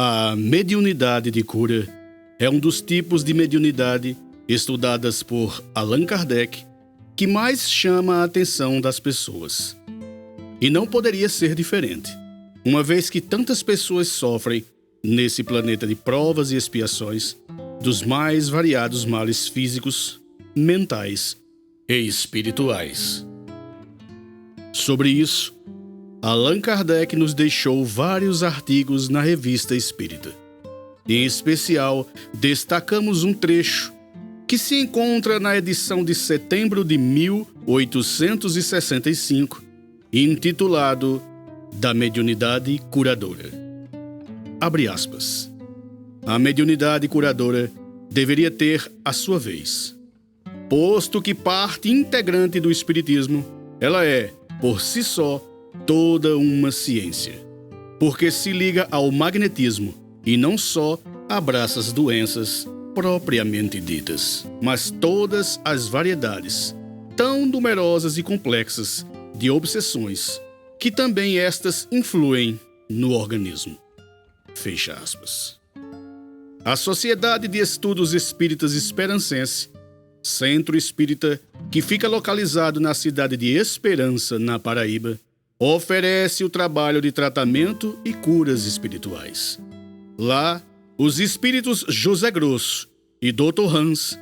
A mediunidade de cura é um dos tipos de mediunidade estudadas por Allan Kardec que mais chama a atenção das pessoas. E não poderia ser diferente, uma vez que tantas pessoas sofrem nesse planeta de provas e expiações dos mais variados males físicos, mentais e espirituais. Sobre isso, Allan Kardec nos deixou vários artigos na Revista Espírita. Em especial, destacamos um trecho que se encontra na edição de setembro de 1865, intitulado Da Mediunidade Curadora. Abre aspas. A mediunidade curadora deveria ter a sua vez. Posto que parte integrante do espiritismo, ela é, por si só, toda uma ciência, porque se liga ao magnetismo e não só abraça as doenças propriamente ditas, mas todas as variedades, tão numerosas e complexas, de obsessões, que também estas influem no organismo. Fecha aspas. A Sociedade de Estudos Espíritas Esperancense, centro espírita que fica localizado na cidade de Esperança, na Paraíba, oferece o trabalho de tratamento e curas espirituais. Lá, os espíritos José Grosso e Dr. Hans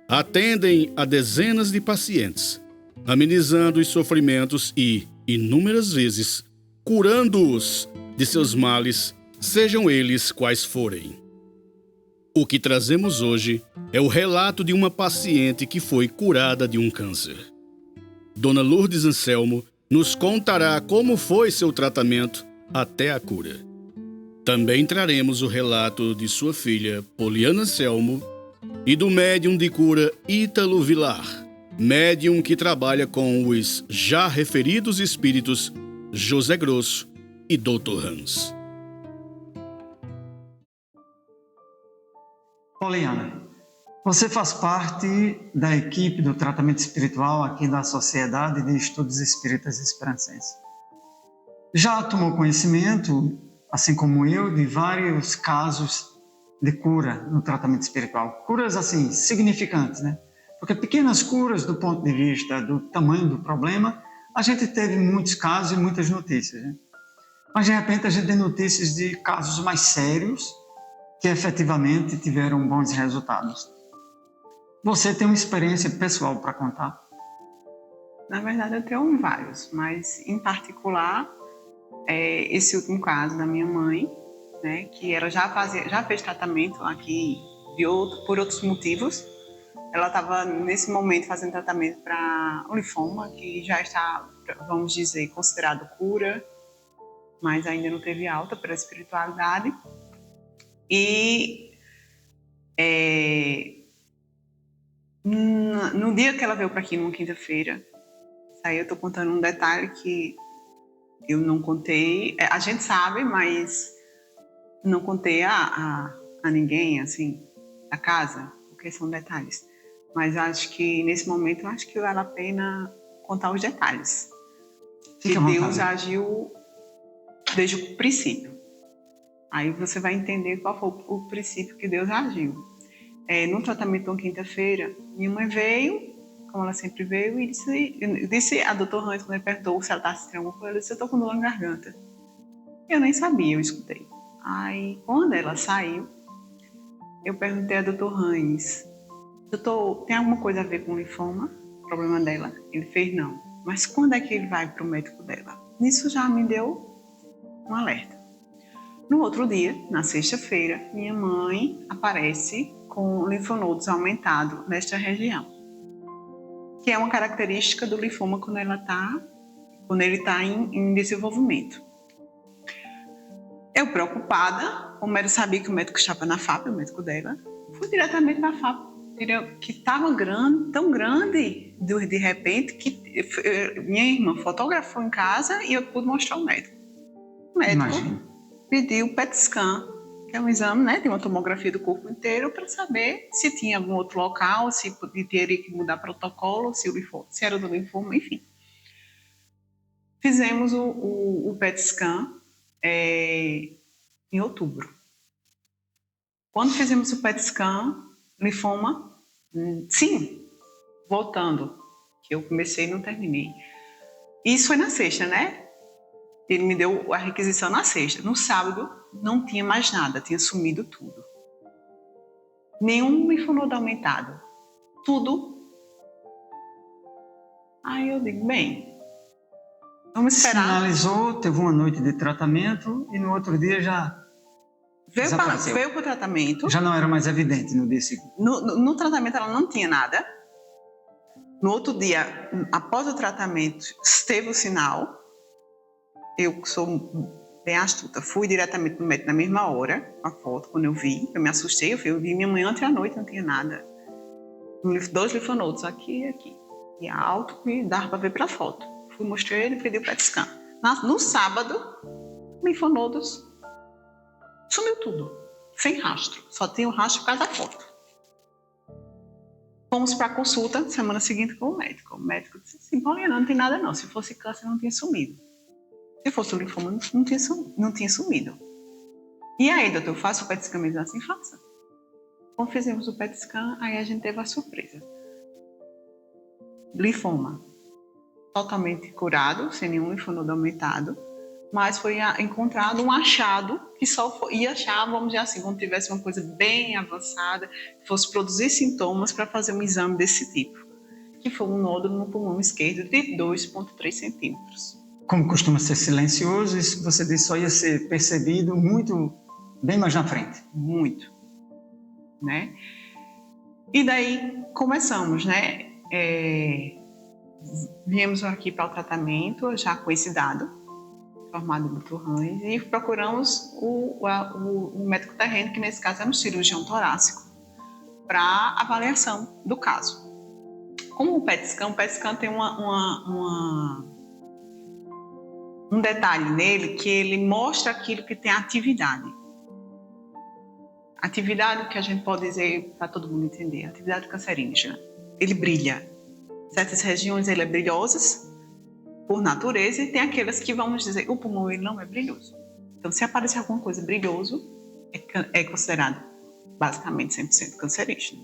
atendem a dezenas de pacientes, amenizando os sofrimentos e, inúmeras vezes, curando-os de seus males, sejam eles quais forem. O que trazemos hoje é o relato de uma paciente que foi curada de um câncer. Dona Lourdes Anselmo nos contará como foi seu tratamento até a cura. Também traremos o relato de sua filha, Poliana Anselmo, e do médium de cura Ítalo Vilar, médium que trabalha com os já referidos espíritos José Grosso e Dr. Hans. Poliana, você faz parte da equipe do tratamento espiritual aqui da Sociedade de Estudos Espíritas Esperancense. Já tomou conhecimento, assim como eu, de vários casos de cura no tratamento espiritual. Curas, assim, significantes, né? Porque pequenas curas, do ponto de vista do tamanho do problema, a gente teve muitos casos e muitas notícias, né? Mas, de repente, a gente tem notícias de casos mais sérios que efetivamente tiveram bons resultados. Você tem uma experiência pessoal para contar? Na verdade, eu tenho vários, mas em particular, esse último caso da minha mãe, né, que ela já fez tratamento aqui por outros motivos. Ela estava nesse momento fazendo tratamento para o linfoma, que já está, vamos dizer, considerado cura, mas ainda não teve alta pela espiritualidade. E no dia que ela veio para aqui, numa quinta-feira, aí eu estou contando um detalhe que eu não contei. A gente sabe, mas não contei a ninguém, assim, da casa, porque são detalhes. Mas acho que, nesse momento, acho que vale a pena contar os detalhes. Que Deus agiu desde o princípio. Aí você vai entender qual foi o princípio que Deus agiu. No tratamento de quinta-feira, minha mãe veio, como ela sempre veio, e disse a doutora Hans, quando ele perguntou se ela estava sentindo alguma coisa, ela disse: eu estou com dor na garganta. Eu nem sabia, eu escutei. Aí, quando ela saiu, eu perguntei a doutor Hans: doutor, tem alguma coisa a ver com o linfoma? O problema dela? Ele fez não. Mas quando é que ele vai para o médico dela? Nisso já me deu um alerta. No outro dia, na sexta-feira, minha mãe aparece com linfonodos aumentados nesta região, que é uma característica do linfoma quando ele está em desenvolvimento. Eu, preocupada, como eu sabia que o médico estava na FAP, o médico dela, fui diretamente na FAP, que estava tão grande, de repente, que minha irmã fotografou em casa e eu pude mostrar ao médico. O médico pediu PET scan, que é um exame, né, de uma tomografia do corpo inteiro, para saber se tinha algum outro local, se teria que mudar protocolo, se era do linfoma, enfim. Fizemos o PET scan em outubro. Quando fizemos o PET scan, linfoma, sim, voltando, que eu comecei e não terminei. Isso foi na sexta, né? Ele me deu a requisição na sexta. No sábado, não tinha mais nada, tinha sumido tudo. Nenhum linfonodo aumentado. Tudo. Aí eu digo, bem, vamos esperar. Sinalizou, teve uma noite de tratamento e no outro dia já desapareceu. Veio para o tratamento. Já não era mais evidente no dia seguinte. No tratamento ela não tinha nada. No outro dia, após o tratamento, teve o sinal. Eu sou bem astuta, fui diretamente no médico na mesma hora, a foto, quando eu vi, eu me assustei, eu vi minha mãe ontem à noite, não tinha nada. 2 linfonodos, aqui e aqui. E alto, e dava para ver pela foto. Fui, mostrei ele, pedi o PET scan. No sábado, linfonodos, sumiu tudo, sem rastro, só tinha o rastro por causa da foto. Fomos para a consulta, semana seguinte com o médico. O médico disse assim, Paulina, não tem nada não, se fosse câncer não tinha sumido. Se fosse o linfoma, não tinha sumido. E aí, doutor, eu faço o PET scan mesmo assim? Faça. Quando fizemos o PET scan, aí a gente teve a surpresa. Linfoma totalmente curado, sem nenhum linfonodo aumentado, mas foi encontrado um achado que só ia achar, vamos dizer assim, quando tivesse uma coisa bem avançada, que fosse produzir sintomas para fazer um exame desse tipo, que foi um nódulo no pulmão esquerdo de 2,3 centímetros. Como costuma ser silencioso, isso que você disse só ia ser percebido bem mais na frente. Muito, né? E daí começamos, né? Viemos aqui para o tratamento, já com esse dado, formado do Dr. Hans, e procuramos o médico terreno, que nesse caso era um cirurgião torácico, para avaliação do caso. Como o PET scan tem um detalhe nele, que ele mostra aquilo que tem atividade. Atividade que a gente pode dizer, para todo mundo entender, atividade cancerígena. Ele brilha. Certas regiões ele é brilhosas, por natureza, e tem aquelas que vamos dizer, o pulmão ele não é brilhoso. Então, se aparecer alguma coisa brilhoso, é considerado basicamente 100% cancerígeno.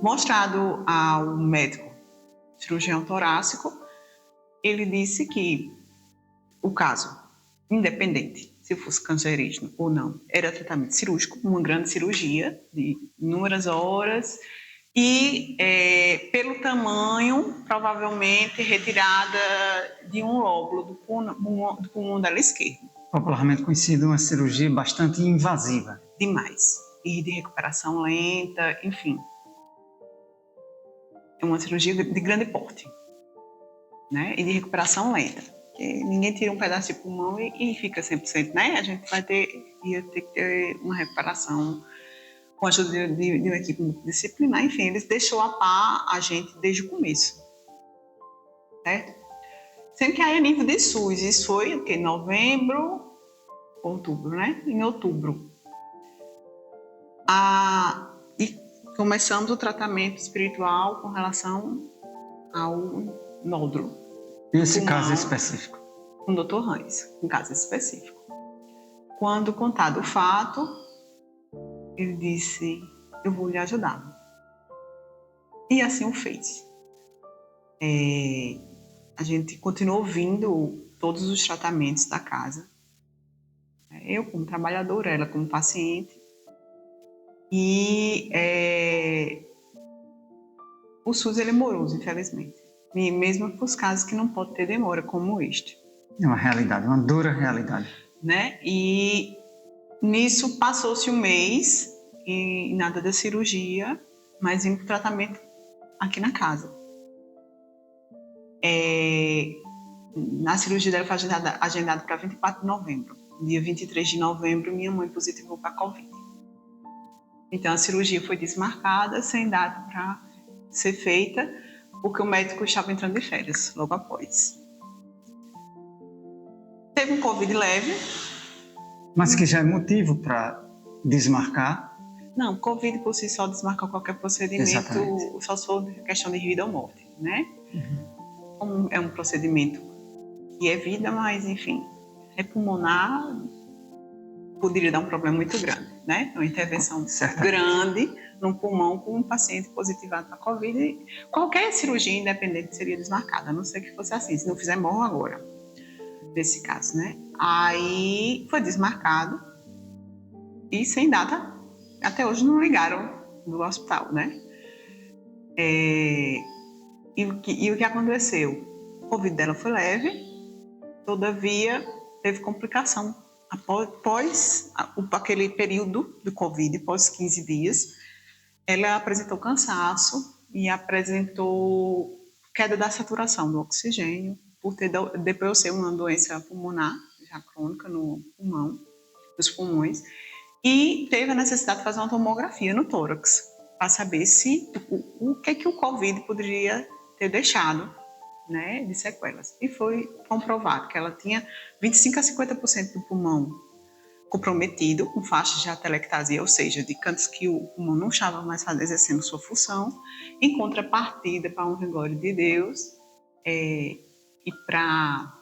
Mostrado ao médico cirurgião torácico, ele disse que o caso, independente se fosse cancerígeno ou não, era tratamento cirúrgico, uma grande cirurgia de inúmeras horas e, pelo tamanho, provavelmente retirada de um lóbulo do pulmão dela esquerda. Popularmente conhecido uma cirurgia bastante invasiva. Demais. E de recuperação lenta, enfim. É uma cirurgia de grande porte, né? E de recuperação lenta. Ninguém tira um pedaço de pulmão e fica 100%, né? A gente ia ter que ter uma recuperação com a ajuda de uma equipe multidisciplinar. Enfim, eles deixou a par a gente desde o começo, certo? Sempre que aí a nível de SUS, isso foi em novembro, outubro, né? Em outubro. E começamos o tratamento espiritual com relação ao nódulo. Esse caso específico? Com o Dr. Hans, um caso específico. Quando contado o fato, ele disse, eu vou lhe ajudar. E assim o fez. A gente continuou ouvindo todos os tratamentos da casa. Eu como trabalhadora, ela como paciente. E o SUS ele é moroso, infelizmente. E mesmo para os casos que não pode ter demora, como este. É uma realidade, uma dura realidade. Né? E nisso passou-se um mês e nada da cirurgia, mas indo para o tratamento aqui na casa. Na cirurgia dela foi agendada para 24 de novembro. Dia 23 de novembro, minha mãe positivou para a Covid. Então, a cirurgia foi desmarcada, sem data para ser feita, porque o médico estava entrando de férias logo após. Teve um Covid leve. Mas que já é motivo para desmarcar? Não, Covid por si só desmarca qualquer procedimento. Exatamente. Só se for questão de vida ou morte, né? Uhum. É um procedimento que é vida, mas, enfim, repulmonar poderia dar um problema muito grande. né? Uma intervenção Certamente. grande no pulmão com um paciente positivado para Covid. Qualquer cirurgia independente seria desmarcada, a não ser que fosse assim, se não fizer, morro agora, nesse caso, né? Aí foi desmarcado e sem data, até hoje não ligaram do hospital, né? E o que aconteceu? O Covid dela foi leve, todavia teve complicação. Após aquele período do Covid, após 15 dias, ela apresentou cansaço e apresentou queda da saturação do oxigênio, por depois ser uma doença pulmonar, já crônica no pulmão, nos pulmões, e teve a necessidade de fazer uma tomografia no tórax, para saber se o que o Covid poderia ter deixado, né, de sequelas. E foi comprovado que ela tinha 25 a 50% do pulmão comprometido, com faixas de atelectasia, ou seja, de cantos que o pulmão não estava mais exercendo sua função, em contrapartida, para honra e glória de Deus, e para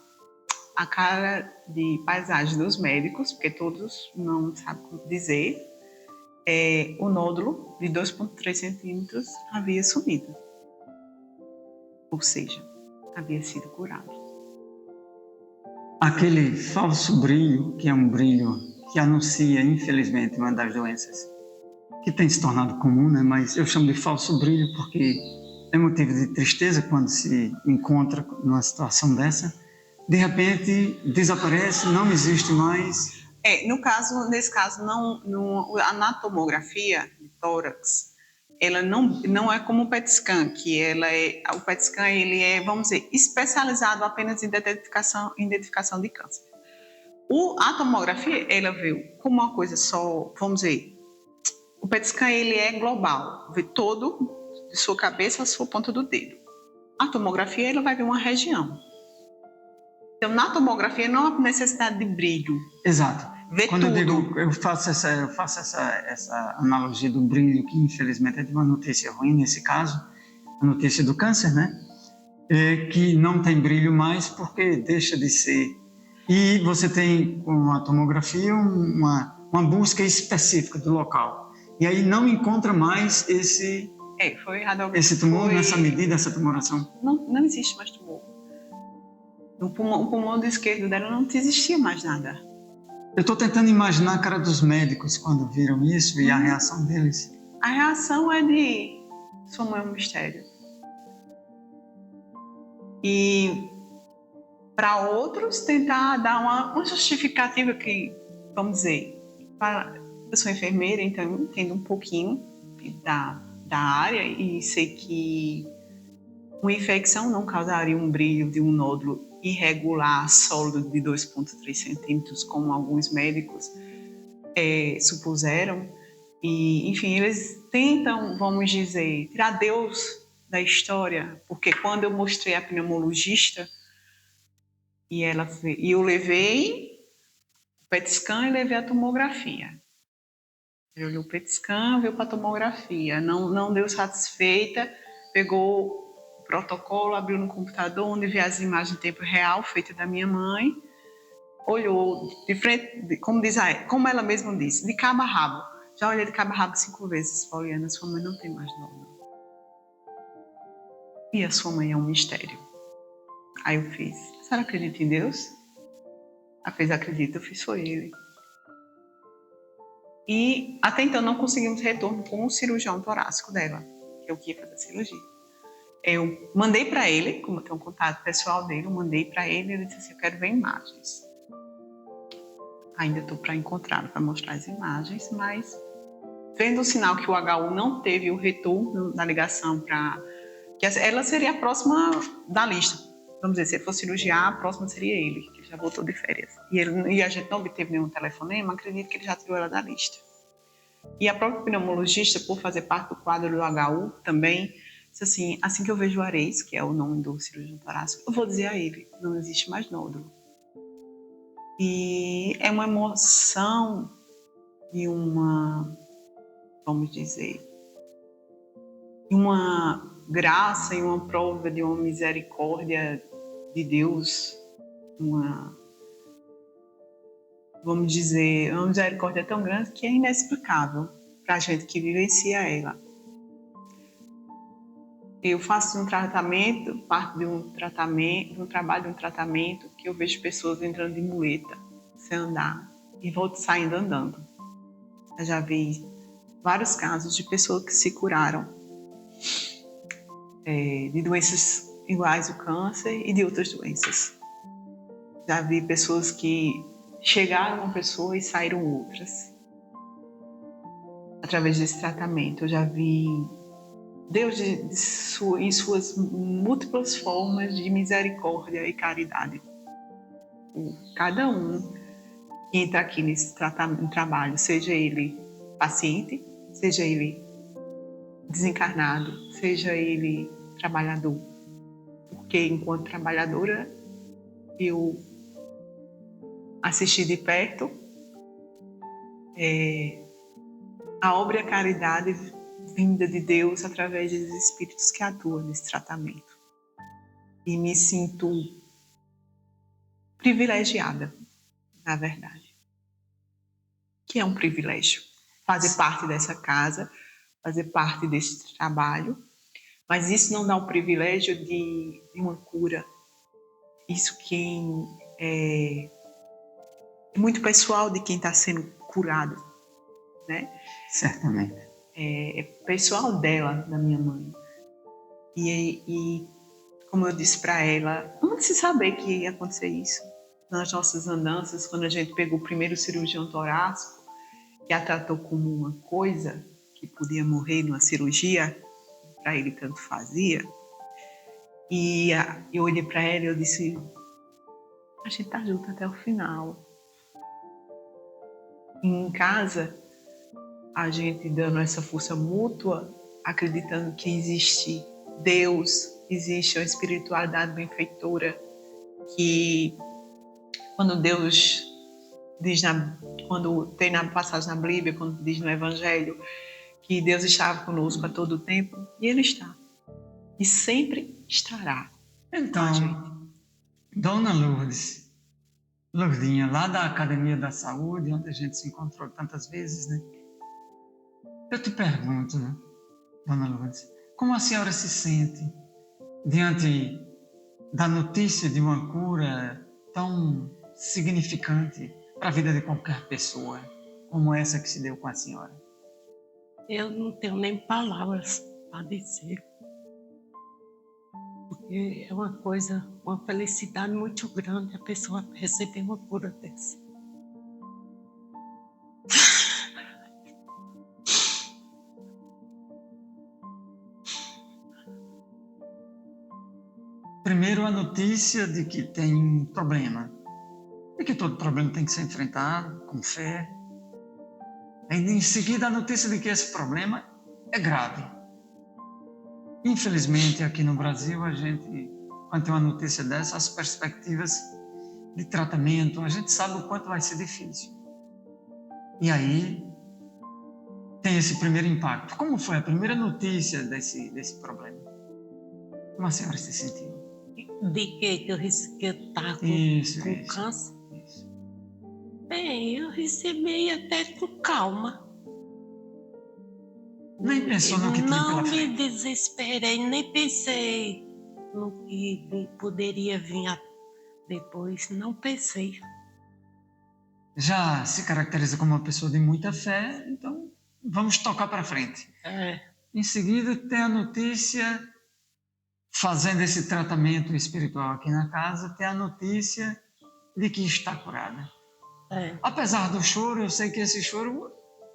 a cara de paisagem dos médicos, porque todos não sabem como dizer, o nódulo de 2,3 centímetros havia sumido. Ou seja, havia sido curado. Aquele falso brilho, que é um brilho que anuncia, infelizmente, uma das doenças que tem se tornado comum, né? Mas eu chamo de falso brilho porque é motivo de tristeza quando se encontra numa situação dessa. De repente, desaparece, não existe mais. Nesse caso, a tomografia de tórax, ela não é como o PET scan, o PET scan ele é, vamos dizer, especializado apenas em identificação de câncer. A tomografia, ela veio como uma coisa só, vamos dizer, o PET scan ele é global, vê todo, de sua cabeça à sua ponta do dedo. A tomografia, ela vai ver uma região. Então, na tomografia não há necessidade de brilho. Exato. Vê Quando tudo. eu faço essa analogia do brilho, que infelizmente é de uma notícia ruim nesse caso, a notícia do câncer, né? Que não tem brilho mais porque deixa de ser. E você tem com a tomografia uma busca específica do local. E aí não encontra mais esse tumor nessa medida, essa tumoração. Não existe mais tumor. O pulmão do esquerdo dela não existia mais nada. Eu estou tentando imaginar a cara dos médicos quando viram isso e a reação deles. A reação é de sua mãe é um mistério. E para outros tentar dar uma justificativa que, vamos dizer, eu sou enfermeira, então eu entendo um pouquinho da área e sei que uma infecção não causaria um brilho de um nódulo irregular, sólido de 2,3 centímetros, como alguns médicos supuseram. E, enfim, eles tentam, vamos dizer, tirar Deus da história, porque quando eu mostrei a pneumologista e eu levei o PET scan e levei a tomografia. Ele olhou o PET scan, veio para a tomografia, não deu satisfeita, pegou o protocolo, abriu no computador, onde vê as imagens em tempo real, feitas da minha mãe, olhou de frente, como ela mesma disse, de cabo a rabo. Já olhei de cabo a rabo 5 vezes, Pauliana, sua mãe não tem mais nódulo. E a sua mãe é um mistério. Aí eu fiz, a senhora acredita em Deus? Ela fez, acredita, eu fiz, foi ele. E até então não conseguimos retorno com o cirurgião torácico dela, que é o que ia fazer a cirurgia. Eu mandei para ele, como eu tenho um contato pessoal dele, eu mandei para ele e ele disse assim, eu quero ver imagens. Ainda estou para encontrá-lo, para mostrar as imagens, mas vendo o sinal que o HU não teve o retorno da ligação para... que ela seria a próxima da lista. Vamos dizer, se ele for cirurgiar, a próxima seria ele, que já voltou de férias. E a gente não obteve nenhum telefonema, acredito que ele já tirou ela da lista. E a própria pneumologista, por fazer parte do quadro do HU também, disse assim que eu vejo o Ares, que é o nome do cirurgião torácico, eu vou dizer a ele, não existe mais nódulo. E é uma emoção e vamos dizer, uma graça e uma prova de uma misericórdia de Deus, uma vamos dizer, uma misericórdia tão grande que é inexplicável para a gente que vivencia ela. Eu faço um tratamento, parte de um trabalho de um tratamento, que eu vejo pessoas entrando de muleta, sem andar, e volto saindo andando. Eu já vi vários casos de pessoas que se curaram de doenças iguais ao câncer e de outras doenças. Já vi pessoas que chegaram uma pessoa e saíram outras. Através desse tratamento, eu já vi Deus em suas múltiplas formas de misericórdia e caridade. Cada um que entra aqui nesse trabalho, seja ele paciente, seja ele desencarnado, seja ele trabalhador. Porque enquanto trabalhadora, eu assisti de perto a obra e a caridade vinda de Deus através dos espíritos que atuam nesse tratamento. E me sinto privilegiada, na verdade. Que é um privilégio fazer parte dessa casa, fazer parte desse trabalho, mas isso não dá o privilégio de uma cura. Isso é muito pessoal de quem está sendo curado, né? Certamente. É pessoal dela, da minha mãe. E como eu disse para ela, antes de saber que ia acontecer isso, nas nossas andanças, quando a gente pegou o primeiro cirurgião torácico, que a tratou como uma coisa que podia morrer numa cirurgia, para ele tanto fazia, e eu olhei para ela e eu disse, a gente tá junto até o final. E em casa, a gente dando essa força mútua, acreditando que existe Deus, existe uma espiritualidade benfeitora, que quando Deus diz, quando tem na passagem na Bíblia, quando diz no Evangelho, que Deus estava conosco a todo o tempo, e Ele está. E sempre estará. Então, Dona Lourdinha, lá da Academia da Saúde, onde a gente se encontrou tantas vezes, né? Eu te pergunto, né, Dona Lourdes, como a senhora se sente diante da notícia de uma cura tão significante para a vida de qualquer pessoa, como essa que se deu com a senhora? Eu não tenho nem palavras para dizer, porque é uma coisa, uma felicidade muito grande a pessoa receber uma cura dessa. Primeiro, a notícia de que tem um problema, e que todo problema tem que ser enfrentado com fé. E em seguida, a notícia de que esse problema é grave. Infelizmente, aqui no Brasil, a gente, quando tem uma notícia dessa, as perspectivas de tratamento, a gente sabe o quanto vai ser difícil. E aí, tem esse primeiro impacto. Como foi a primeira notícia desse problema? Como a senhora se sentiu? De que eu estava com Isso. câncer? Bem, eu recebi até com calma. Nem pensou no que tinha pela frente? Não me desesperei, nem pensei no que poderia vir depois. Não pensei. Já se caracteriza como uma pessoa de muita fé, então vamos tocar para frente. Em seguida, tem a notícia, fazendo esse tratamento espiritual aqui na casa, tem a notícia de que está curada. Apesar do choro, eu sei que esse choro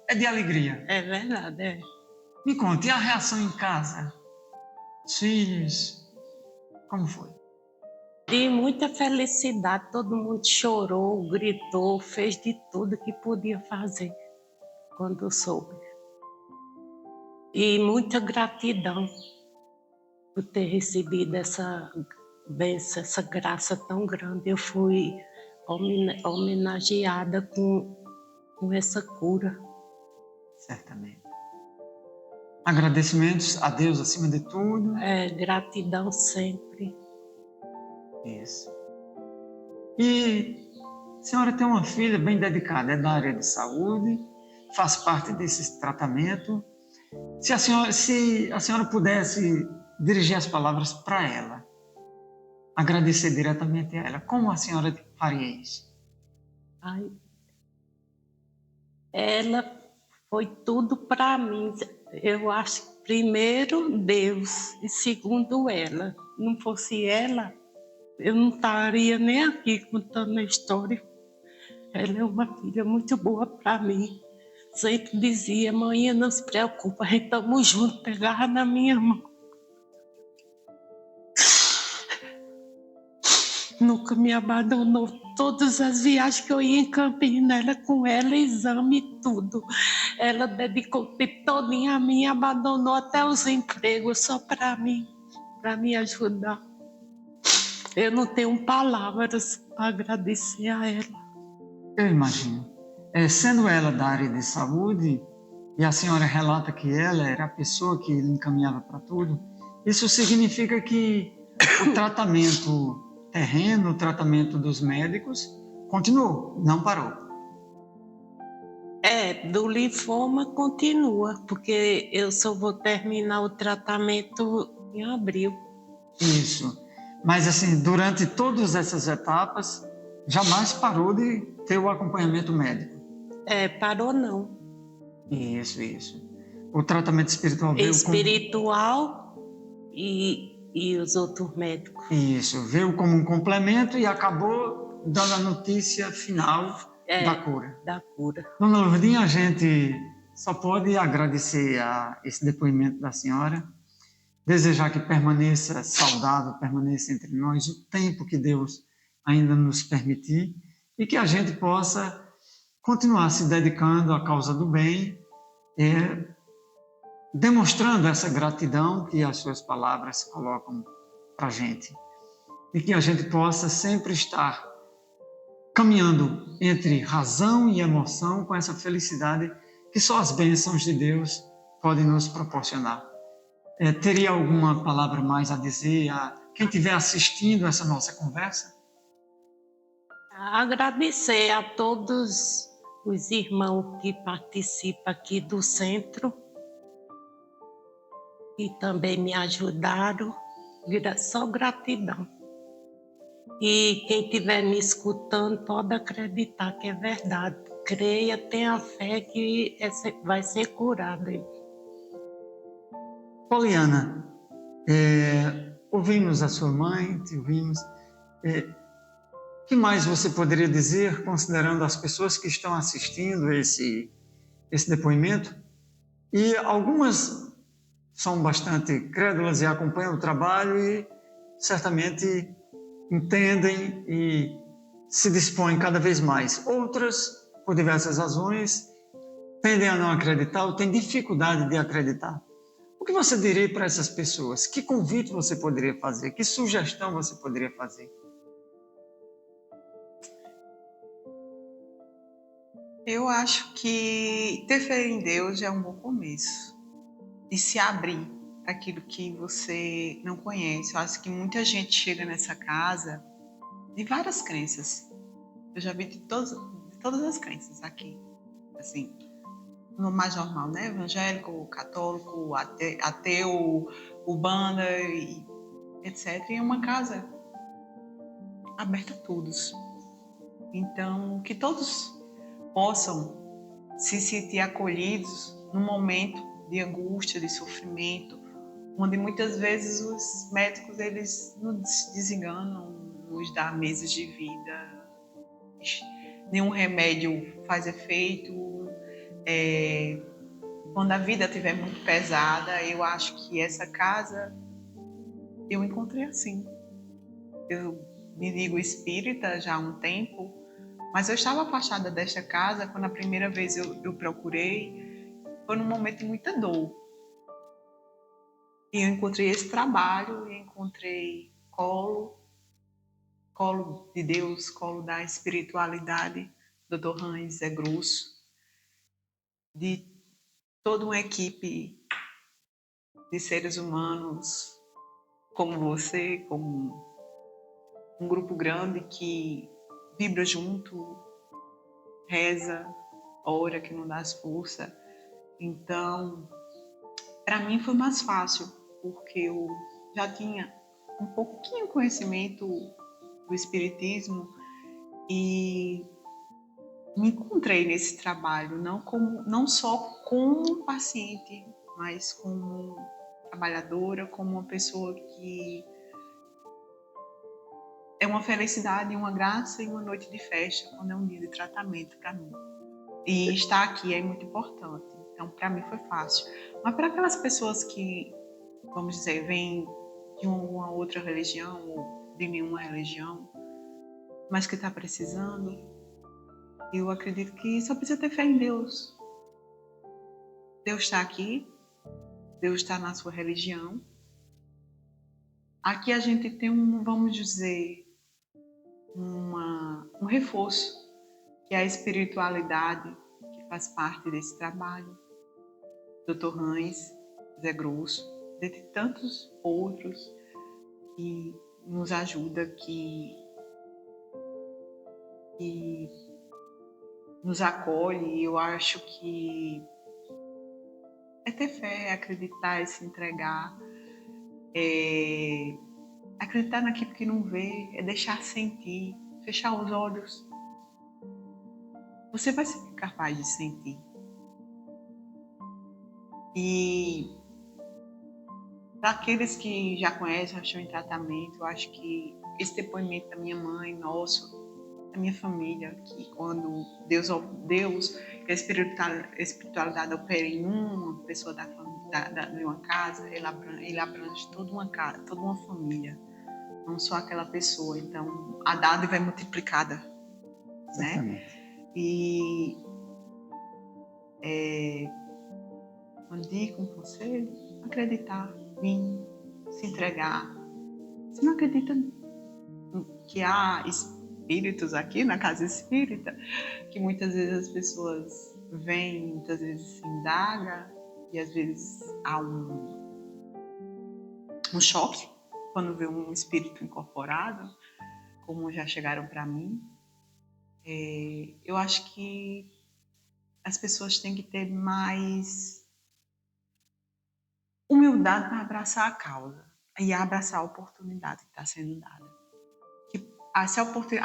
é de alegria. É verdade, Me conte, e a reação em casa? Os filhos? Como foi? De muita felicidade, todo mundo chorou, gritou, fez de tudo que podia fazer quando soube. E muita gratidão por ter recebido essa bênção, essa graça tão grande. Eu fui homenageada com essa cura. Certamente. Agradecimentos a Deus acima de tudo. Gratidão sempre. Isso. E A senhora tem uma filha bem dedicada, é da área de saúde, faz parte desse tratamento. Se a senhora pudesse dirigir as palavras para ela, agradecer diretamente a ela, como a senhora faria isso? Ai, ela foi tudo para mim. Eu acho que primeiro Deus e segundo ela. Não fosse ela, eu não estaria nem aqui contando a história. Ela é uma filha muito boa para mim. Sempre dizia: mãe, não se preocupa, a gente estamos juntos, pegava na minha mão. Nunca me abandonou. Todas as viagens que eu ia em Campina, era com ela, exame e tudo. Ela dedicou o tempo todinho a mim, abandonou até os empregos só para mim, para me ajudar. Eu não tenho palavras para agradecer a ela. Eu imagino. Sendo ela da área de saúde, e a senhora relata que ela era a pessoa que lhe encaminhava para tudo, isso significa que o tratamento terreno, o tratamento dos médicos, continuou, não parou. Do linfoma continua, porque eu só vou terminar o tratamento em abril. Isso. Mas, assim, durante todas essas etapas, jamais parou de ter o acompanhamento médico. Parou não. Isso. O tratamento espiritual veio Espiritual e os outros médicos. Isso, veio como um complemento e acabou dando a notícia final da cura. Da cura. Dona Lourdinha, a gente só pode agradecer a esse depoimento da senhora, desejar que permaneça saudável, permaneça entre nós o tempo que Deus ainda nos permitir e que a gente possa continuar se dedicando à causa do bem, demonstrando essa gratidão que as suas palavras colocam para a gente. E que a gente possa sempre estar caminhando entre razão e emoção com essa felicidade que só as bênçãos de Deus podem nos proporcionar. Teria alguma palavra mais a dizer a quem estiver assistindo essa nossa conversa? Agradecer a todos os irmãos que participam aqui do centro e também me ajudaram. Só gratidão. E quem estiver me escutando pode acreditar que é verdade. Creia, tenha fé que vai ser curado. Poliana, ouvimos a sua mãe, te ouvimos. O que mais você poderia dizer, considerando as pessoas que estão assistindo esse depoimento? E algumas são bastante crédulas e acompanham o trabalho e certamente entendem e se dispõem cada vez mais. Outras, por diversas razões, tendem a não acreditar ou têm dificuldade de acreditar. O que você diria para essas pessoas? Que convite você poderia fazer? Que sugestão você poderia fazer? Eu acho que ter fé em Deus já é um bom começo. E se abrir para aquilo que você não conhece. Eu acho que muita gente chega nessa casa de várias crenças. Eu já vi de todas as crenças aqui. Assim, no mais normal, né? Evangélico, católico, ateu, umbanda, etc. E é uma casa aberta a todos. Então, que todos possam se sentir acolhidos num momento de angústia, de sofrimento, onde muitas vezes os médicos eles nos desenganam, nos dão meses de vida, nenhum remédio faz efeito. Quando a vida estiver muito pesada, eu acho que essa casa eu encontrei assim. Eu me digo espírita já há um tempo, mas eu estava afastada desta casa quando a primeira vez eu procurei, foi num momento de muita dor. E eu encontrei esse trabalho, e encontrei colo de Deus, colo da espiritualidade, Dr. Hans Zé Grosso, de toda uma equipe de seres humanos como você, como um grupo grande que vibra junto, reza, ora, que não dá força. Então, para mim foi mais fácil, porque eu já tinha um pouquinho conhecimento do espiritismo e me encontrei nesse trabalho, não só como paciente, mas como trabalhadora, como uma pessoa que é uma felicidade, uma graça e uma noite de festa quando é um dia de tratamento para mim. E estar aqui é muito importante. Então, para mim foi fácil. Mas para aquelas pessoas que, vamos dizer, vêm de uma outra religião ou de nenhuma religião, mas que está precisando, eu acredito que só precisa ter fé em Deus. Deus está aqui, Deus está na sua religião. Aqui a gente tem vamos dizer, um reforço, que é a espiritualidade, que faz parte desse trabalho. Dr. Rães, Zé Grosso, dentre tantos outros que nos ajudam, que nos acolhe. Eu acho que é ter fé, é acreditar, é se entregar, é acreditar naquilo que não vê, é deixar sentir, fechar os olhos. Você vai ser capaz de sentir. E para aqueles que já conhecem, já estão em tratamento, eu acho que esse depoimento da minha mãe, nosso, da minha família, que quando Deus e a espiritualidade opera em uma pessoa de uma casa, ele abrange toda uma casa, toda uma família, não só aquela pessoa. Então, a dádiva é multiplicada, né? E quando digo um conselho, acreditar, vir, se entregar. Você não acredita que há espíritos aqui na casa espírita, que muitas vezes as pessoas vêm, muitas vezes se indagam, e às vezes há um choque quando vê um espírito incorporado, como já chegaram para mim. Eu acho que as pessoas têm que ter mais humildade para abraçar a causa e abraçar a oportunidade que está sendo dada. A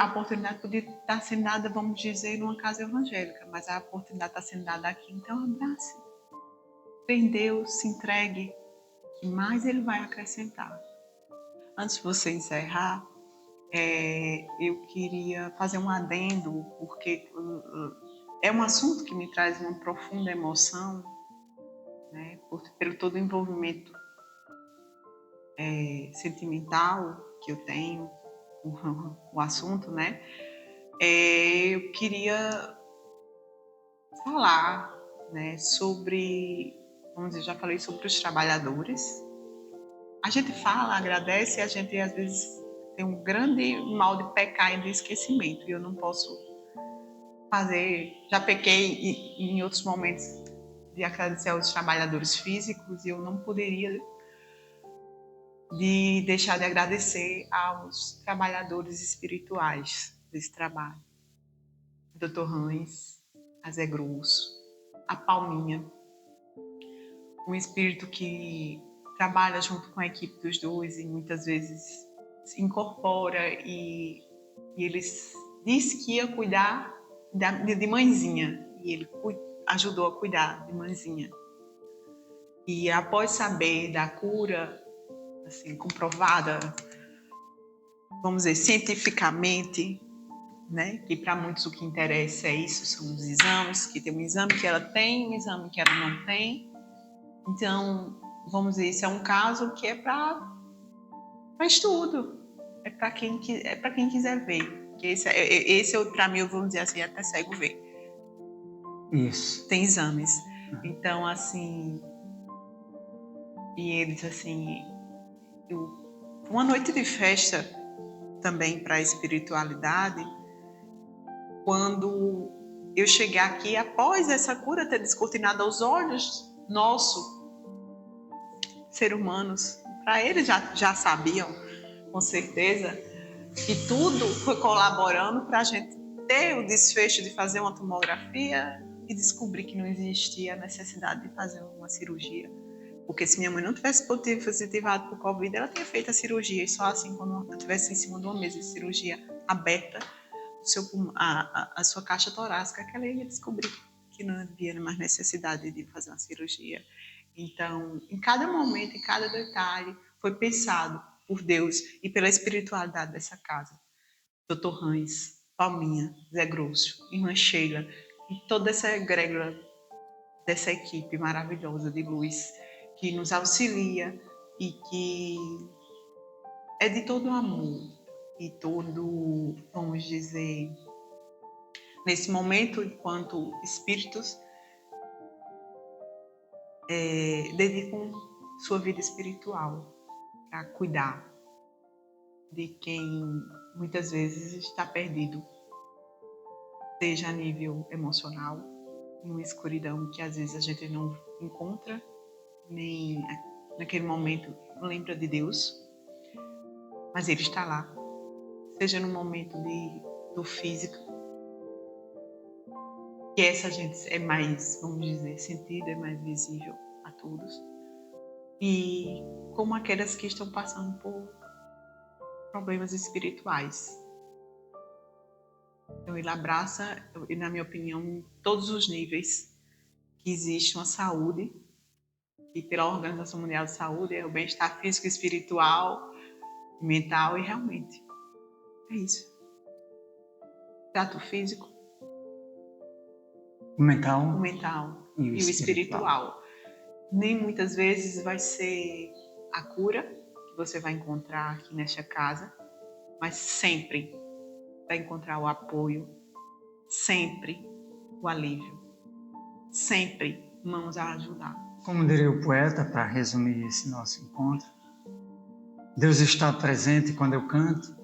oportunidade poderia estar sendo dada, vamos dizer, numa casa evangélica, mas a oportunidade está sendo dada aqui, então abrace. Crê em Deus, se entregue, que mais Ele vai acrescentar. Antes de você encerrar, eu queria fazer um adendo, porque é um assunto que me traz uma profunda emoção, né, pelo todo o envolvimento sentimental que eu tenho com o assunto, né? Eu queria falar, né, sobre, vamos dizer, já falei sobre os trabalhadores. A gente fala, agradece, e a gente às vezes tem um grande mal de pecar e de esquecimento, e eu não posso fazer, já pequei em outros momentos de agradecer aos trabalhadores físicos, e eu não poderia de deixar de agradecer aos trabalhadores espirituais desse trabalho. Dr. Rães, a Zé Grosso, a Palminha, um espírito que trabalha junto com a equipe dos dois e muitas vezes se incorpora, e eles disse que ia cuidar de mãezinha, e ele ajudou a cuidar de mãezinha. E após saber da cura, assim, comprovada, vamos dizer, cientificamente, né, que para muitos o que interessa é isso, são os exames, que tem um exame que ela tem, um exame que ela não tem. Então, vamos dizer, isso é um caso que é para estudo, é para quem quiser ver. Esse para mim, vamos dizer assim, até cego ver. Isso. Tem exames. Então, assim, e eles, assim, uma noite de festa também para a espiritualidade, quando eu cheguei aqui, após essa cura ter descortinado aos olhos nossos, seres humanos, para eles já sabiam, com certeza, E tudo foi colaborando para a gente ter o desfecho de fazer uma tomografia e descobrir que não existia a necessidade de fazer uma cirurgia. Porque se minha mãe não tivesse positivado por Covid, ela teria feito a cirurgia. E só assim, quando eu estivesse em cima de uma mesa de cirurgia aberta, a sua caixa torácica, que ela ia descobrir que não havia mais necessidade de fazer uma cirurgia. Então, em cada momento, em cada detalhe, foi pensado por Deus e pela espiritualidade dessa casa. Dr. Hans, Palminha, Zé Grosso, Irmã Sheila e toda essa egrégora dessa equipe maravilhosa de luz que nos auxilia e que é de todo amor e todo, vamos dizer, nesse momento, enquanto espíritos, dedicam sua vida espiritual para cuidar de quem muitas vezes está perdido, seja a nível emocional, numa escuridão que às vezes a gente não encontra, nem naquele momento lembra de Deus, mas Ele está lá, seja no momento do físico, que essa gente é mais, vamos dizer, sentida, é mais visível a todos, e como aquelas que estão passando por problemas espirituais. Então ele abraça, na minha opinião, em todos os níveis que existe uma saúde, e pela Organização Mundial de Saúde é o bem-estar físico, espiritual, mental, e realmente é isso. Trato físico, o mental e o espiritual. Nem muitas vezes vai ser a cura que você vai encontrar aqui nesta casa, mas sempre vai encontrar o apoio, sempre o alívio, sempre mãos a ajudar. Como diria o poeta, para resumir esse nosso encontro, Deus está presente quando eu canto,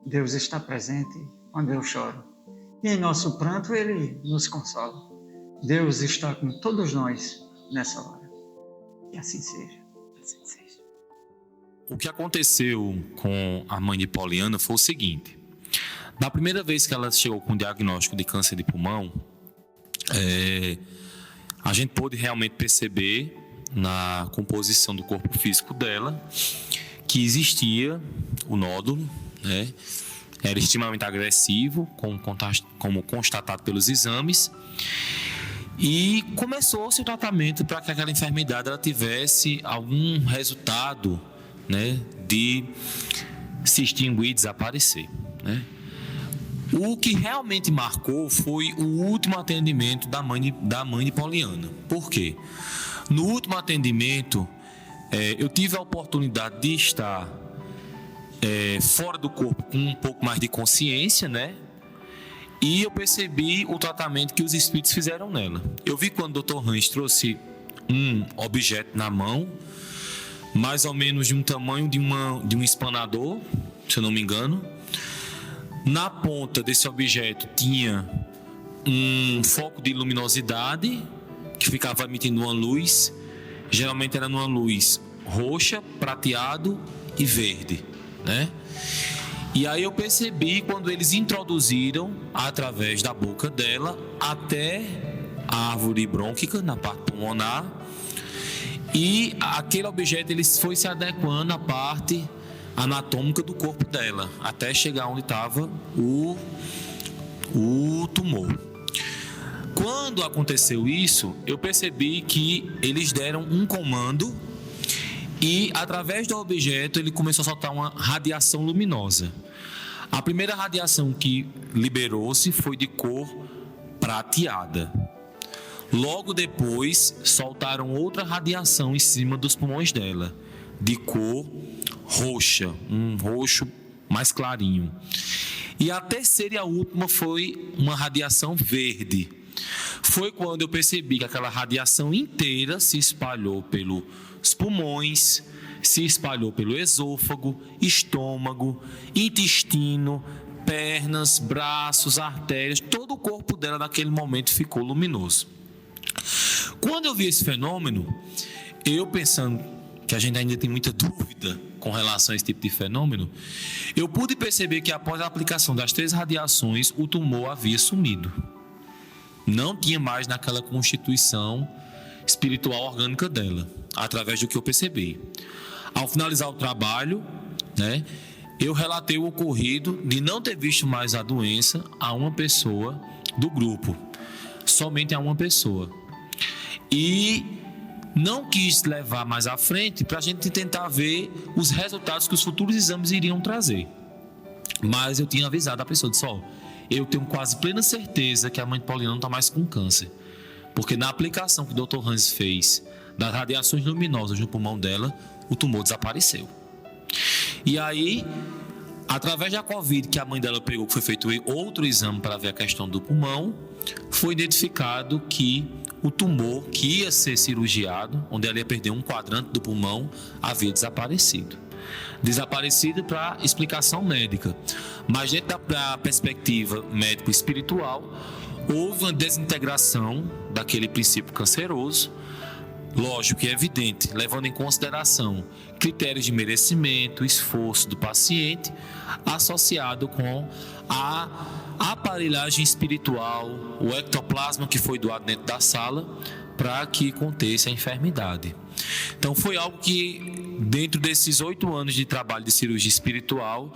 Deus está presente quando eu choro. E em nosso pranto Ele nos consola. Deus está com todos nós nessa hora. E assim seja. Assim seja. O que aconteceu com a mãe de Poliana foi o seguinte. Da primeira vez que ela chegou com o diagnóstico de câncer de pulmão, a gente pôde realmente perceber na composição do corpo físico dela que existia o nódulo, né? Era extremamente agressivo, como constatado pelos exames, e começou-se o tratamento para que aquela enfermidade ela tivesse algum resultado, né, de se extinguir e desaparecer, né? O que realmente marcou foi o último atendimento da mãe de Poliana. Por quê? No último atendimento, eu tive a oportunidade de estar fora do corpo com um pouco mais de consciência, né? E eu percebi o tratamento que os espíritos fizeram nela. Eu vi quando o Dr. Hans trouxe um objeto na mão, mais ou menos de um tamanho de um espanador, se eu não me engano. Na ponta desse objeto tinha um foco de luminosidade que ficava emitindo uma luz, geralmente era uma luz roxa, prateado e verde, né? E aí eu percebi quando eles introduziram através da boca dela até a árvore brônquica na parte pulmonar, e aquele objeto ele foi se adequando à parte anatômica do corpo dela, até chegar onde estava o tumor. Quando aconteceu isso, eu percebi que eles deram um comando e, através do objeto, ele começou a soltar uma radiação luminosa. A primeira radiação que liberou-se foi de cor prateada. Logo depois, soltaram outra radiação em cima dos pulmões dela, de cor roxa, um roxo mais clarinho. E a terceira e a última foi uma radiação verde. Foi quando eu percebi que aquela radiação inteira se espalhou pelos pulmões, se espalhou pelo esôfago, estômago, intestino, pernas, braços, artérias, todo o corpo dela naquele momento ficou luminoso. Quando eu vi esse fenômeno, eu pensando que a gente ainda tem muita dúvida com relação a esse tipo de fenômeno, eu pude perceber que após a aplicação das 3 radiações, o tumor havia sumido. Não tinha mais naquela constituição espiritual orgânica dela, através do que eu percebi. Ao finalizar o trabalho, né, eu relatei o ocorrido de não ter visto mais a doença a uma pessoa do grupo, somente a uma pessoa. E não quis levar mais à frente para a gente tentar ver os resultados que os futuros exames iriam trazer. Mas eu tinha avisado a pessoa, disse, eu tenho quase plena certeza que a mãe de Paulina não está mais com câncer. Porque na aplicação que o Dr. Hans fez das radiações luminosas no pulmão dela, o tumor desapareceu. E aí, através da Covid que a mãe dela pegou, que foi feito outro exame para ver a questão do pulmão, foi identificado que o tumor que ia ser cirurgiado, onde ela ia perder um quadrante do pulmão, havia desaparecido. Desaparecido para explicação médica. Mas dentro da perspectiva médico-espiritual, houve uma desintegração daquele princípio canceroso, lógico e evidente, levando em consideração critérios de merecimento, esforço do paciente, associado com a aparelhagem espiritual, o ectoplasma que foi doado dentro da sala para que contesse a enfermidade. Então foi algo que, dentro desses 8 anos de trabalho de cirurgia espiritual,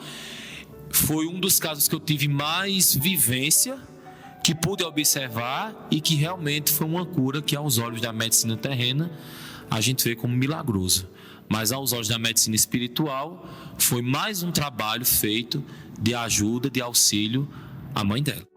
foi um dos casos que eu tive mais vivência, que pude observar e que realmente foi uma cura que, aos olhos da medicina terrena, a gente vê como milagroso. Mas aos olhos da medicina espiritual, foi mais um trabalho feito de ajuda, de auxílio à mãe dela.